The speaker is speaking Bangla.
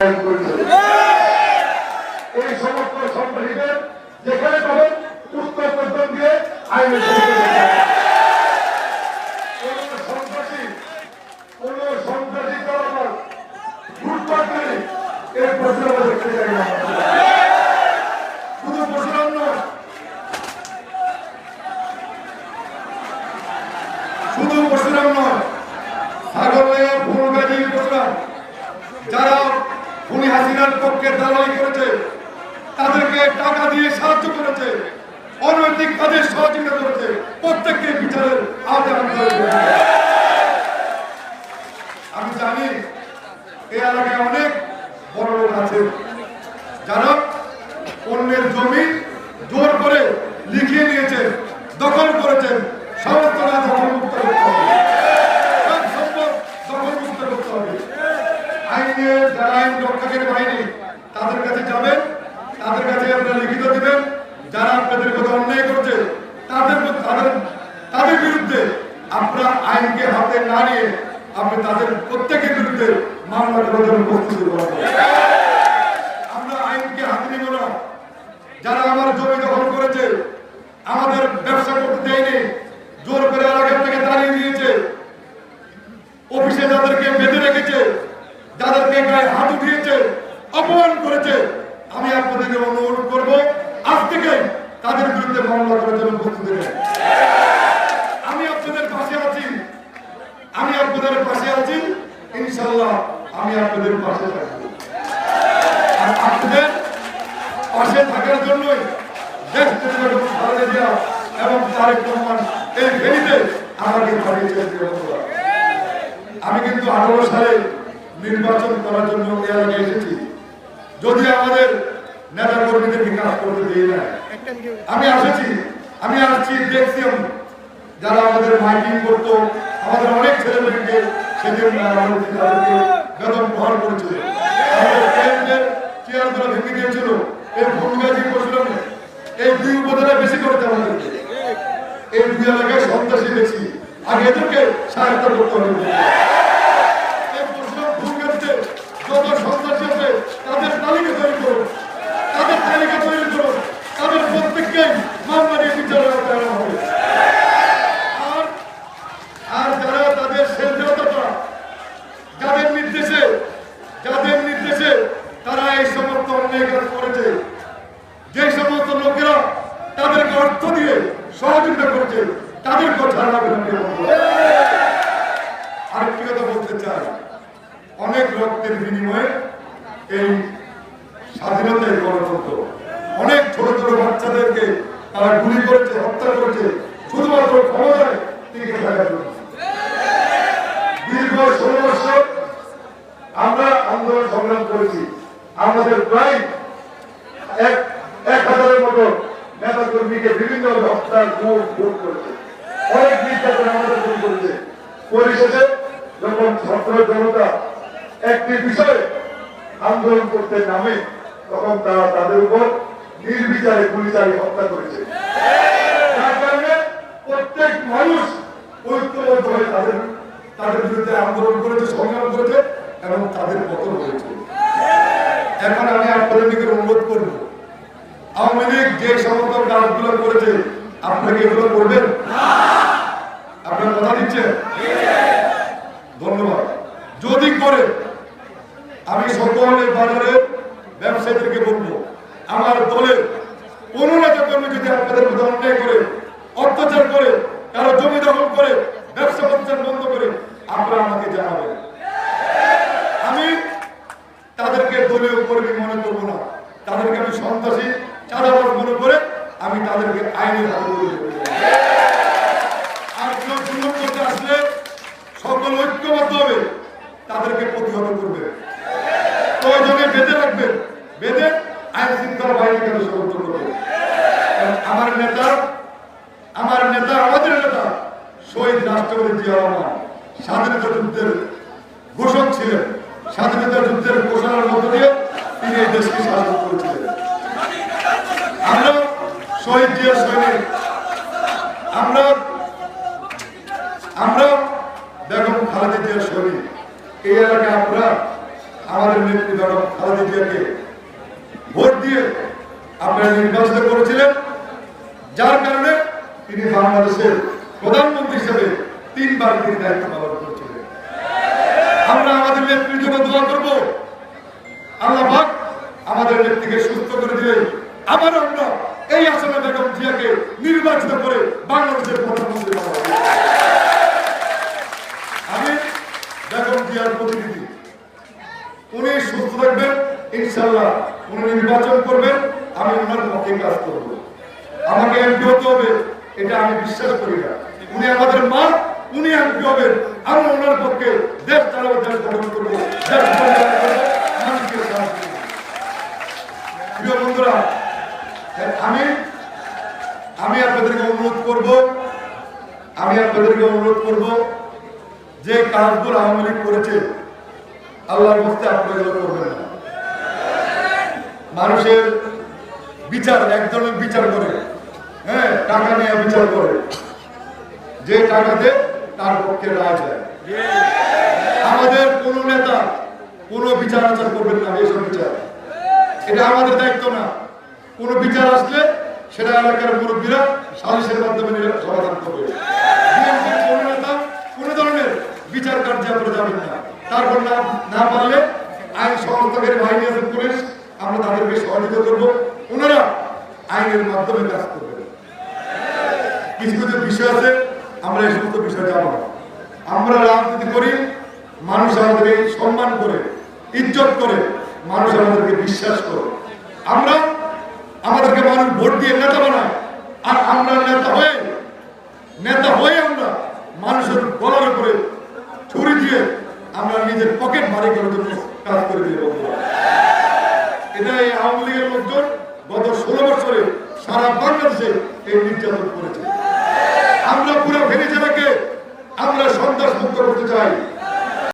এই সমস্ত সন্ত্রাসীদের যেখানে পাবেন উত্তর পর্যন্ত দিয়ে আইনের সন্ত্রাসী কোন সন্ত্রাসী চালাবার লুটপাট করে এর প্রশ্ন দেখতে চাই না। শুধু প্রশ্ন নয়, শুধু প্রশ্ন নয়, সাগরলাইয়া ফুলগাজী প্রশ্ন যারা খুনি হাসিনার পক্ষে দালালি করেছে, তাদেরকে টাকা দিয়ে সাহায্য করেছে, অনৈতিক কাজে সহযোগিতা করেছে, প্রত্যেককে বিচারের আওতায় আনতে হবে। আমি জানি এই এলাকায় অনেক বড় লোক আছে যারা অন্যের জমি জোর করে লিখিয়ে নিয়েছেন, দখল করেছেন। সমস্ত না দখলমুক্ত করতে হবে, সব সম্পদ দখলমুক্ত করতে হবে। আইনের যারা আইন রক্ষাকারী বাহিনী তাদের কাছে যাবেন, তাদের কাছে আপনারা লিখিত দিবেন যারা আপনাদের কথা অন্যায় করছে, তাদের বিরুদ্ধে আপনারা আইনকে হাতে না নিয়ে আপনি তাদের প্রত্যেকের বিরুদ্ধে মামলা করার জন্য প্রস্তুতি করবেন। আমরা আইনকে হাতে নিব না। যারা আমার জমি দখল করেছে, আমাদের ব্যবসা করতে দেয়নি, জোর করে এলাকা থেকে দাঁড়িয়ে দিয়েছে, অফিসে যাদেরকে বেঁধে রেখেছে, যাদেরকে গায়ে হাত উঠিয়েছে, অপমান করেছে, আমি আপনাদেরকে অনুরোধ করবো আজ থেকে তাদের বিরুদ্ধে মামলা করার জন্য প্রস্তুতি নেন। আমি আপনাদের পাশে আছি, আমি আপনাদের পাশে আছি, ইনশাআল্লাহ আমি আপনাদের পাশে থাকবো। আর আপনাদের পাশে থাকার জন্যই দেশ থেকে দেওয়া এবং তারেক রহমান এই ভেরিতে আমাকে পাঠিয়েছেন। আমি কিন্তু 18 সালে নির্বাচন করার জন্য এলাকায় এসেছি, যদি আমাদের নেতা কর্মীদের বিকাশ করতে দিয়ে না। আমি আসছি দেখছি যারা আমাদের মাইকিং করতো, আমাদের অনেক ছেলেমেয়েকে সেদিন তাদেরকে বেতন প্রহার করেছিল, আমাদের ট্রেনের চেয়ারগুলো ভেঙে দিয়েছিল। এই ফুলগাজী বসলাম, এই দুই উপজেলা বেশি করেছে আমাদেরকে, এই দুই এলাকায় সন্ত্রাসী বেশি। আগে এদেরকে সাহায্য করতে হবে। যত সন্ত্রাসী আছে তাদের তালিকা তৈরি করুন, তাদের প্রত্যেককেই মামলা নিয়ে বিচারের আওতায় আনা হবে। আর যারা তাদের স্বেচ্ছাচারিতা, যাদের নির্দেশে তারা এই সমস্ত অন্যায় কাজ করেছে, যে সমস্ত লোকেরা তাদেরকে অর্থ দিয়ে সহযোগিতা করেছে, তাদেরকেও ছাড়া হবে না। আরেকটি কথা বলতে চাই, অনেক রক্তের বিনিময়ে এই স্বাধীনতার গণতন্ত্র, অনেক ছোট ছোট বাচ্চাদেরকে তারা গুলি করেছে, হত্যা করেছে, শুধুমাত্র ক্ষমতায় টিকে থাকার জন্য। দীর্ঘ 16 বছর আমরা আন্দোলন সংগ্রাম করেছি, আমাদের প্রায় 1000-এর মতো নেতা কর্মীকে বিভিন্ন হত্যার ভোট করেছে, অনেক নির্যাতন আমাদের করেছে। পরিশেষে যখন ছাত্র জনতা একটি বিষয়ে আন্দোলন করতে নামে, তখন তারা তাদের উপর নির্বিচারে গুলিচালি হত্যা করেছে। যার কারণে প্রত্যেক মানুষ ঐক্যবদ্ধ হয়ে তাদের বিরুদ্ধে আন্দোলন করেছে, সংগ্রাম করেছে এবং তাদের পতন হয়েছে। এখন আমি আপনাদের দিকে অনুরোধ করব, আওয়ামী লীগ যে সমস্ত কাজগুলো করেছে আপনাকে এগুলো করবেন? আপনার কথা দিচ্ছেন? ধন্যবাদ। যদি করে, আমি সকলের বাজারে ব্যবসায়ীদেরকে বলবো, আমার দলের কোন নেতা কর্মী যদি আপনাদের মধ্যে অন্যায় করে, অত্যাচার করে, কারো জমি দখল করে, ব্যবসা প্রতিষ্ঠান বন্ধ করে, আপনারা আমাকে জানাবেন। আমি তাদেরকে দলীয় কর্মী মনে করবো না, তাদেরকে আমি সন্ত্রাসী, চাঁদাবাজ মনে করে আমি তাদেরকে আইনের হাতে তুলে দেব। আর কেউ সুন্দর করতে আসলে সকল ঐক্যবদ্ধ হবে, তাদেরকে প্রতিহত করবে, প্রয়োজনে বেঁধে রাখবেন, বেঁধে আইন শৃঙ্খলা বাহিনীকে সমর্থন করবে। আমাদের নেতা, আমাদের নেতা শহীদ রাষ্ট্রপতি জিয়া রহমান স্বাধীনতা যুদ্ধের ঘোষক ছিলেন। স্বাধীনতা যুদ্ধের ঘোষণার মধ্য দিয়ে তিনি এই দেশকে শাসন করেছিলেন। আমরা শহীদ জিয়া সৈনিক, আমরা বেগম খালেদা জিয়ার সৈনিক। এই এলাকায় আমরা আমাদের নেতৃত্ব বেগম খালেদা জিয়াকে ভোট দিয়ে আপনারা নির্বাচিত করেছিলেন, যার কারণে তিনি বাংলাদেশের প্রধানমন্ত্রী হিসেবে 3 বার তিনি দায়িত্ব পালন করেছিলেন। আমরা আমাদের নেত্রীর জন্য দোয়া করব, আল্লাহ পাক আমাদের নেত্রীকে সুস্থ করে দিলেন, আবার আমরা এই আসনে বেগম জিয়াকে নির্বাচিত করে বাংলাদেশের প্রধানমন্ত্রী বানাবো। আমি বেগম জিয়ার প্রতিনিধি, উনি সুস্থ থাকবেন ইনশাআল্লাহ, উনি নির্বাচন করবেন, আমি ওনার পক্ষে কাজ করব। আমাকে এমপি হতে হবে এটা আমি বিশ্বাস করি না। উনি আমাদের মা, উনি এমপি হবেন, আমি ওনার পক্ষে দেশ চালাবো, দেশ গঠন করবো, দেশ পরিচালনা করবো, মানুষকে সাহায্য করবো। প্রিয় বন্ধুরা, আমি আপনাদেরকে অনুরোধ করব যে কাজগুলো আওয়ামী লীগ করেছে আল্লাহর হস্তে আপনারা করবেন না। মানুষের বিচার একজনের বিচার করে, হ্যাঁ, টাকা নিয়ে বিচার করে, যে টাকাতে তার পক্ষে রায় যায়। আমাদের কোন নেতা কোন বিচার আচার করবেন না, এইসব বিচার, এটা আমাদের দায়িত্ব না। কোন বিচার আসলে সেটা এলাকার মুরব্বীরা সালিশের মাধ্যমে সমাধান করবে। বিএনপির কোন নেতা কোন ধরনের বিচার কার্যে আপনারা যাবেন না। তারপর না পারলে আইন সংস্থাকারী বাহিনী আছে, পুলিশ, আমরা তাদেরকে সহযোগিতা করবো, ওনারা আইনের মাধ্যমে কাজ করবেন। কিছু কিছু বিষয় আছে আমরা এই সমস্ত বিষয় যাব না। আমরা রাজনীতি করি, মানুষ আমাদেরকে সম্মান করে, ইজ্জত করে, মানুষ আমাদেরকে বিশ্বাস করে। আমাদেরকে মানুষ ভোট দিয়ে নেতা বানায়, আর আমরা নেতা হয়ে আমরা মানুষের গলার উপরে ছুরি দিয়ে আমরা নিজের পকেট ভারী করার জন্য কাজ করে দিয়ে বন্ধুরা। এটা এই আওয়ামী লীগের লোকজন গত 16 বছরে সারা বাংলাদেশে এই নির্যাতন করেছে। আমরা পুরো ভেনেজুয়েলাকে আমরা সন্ত্রাস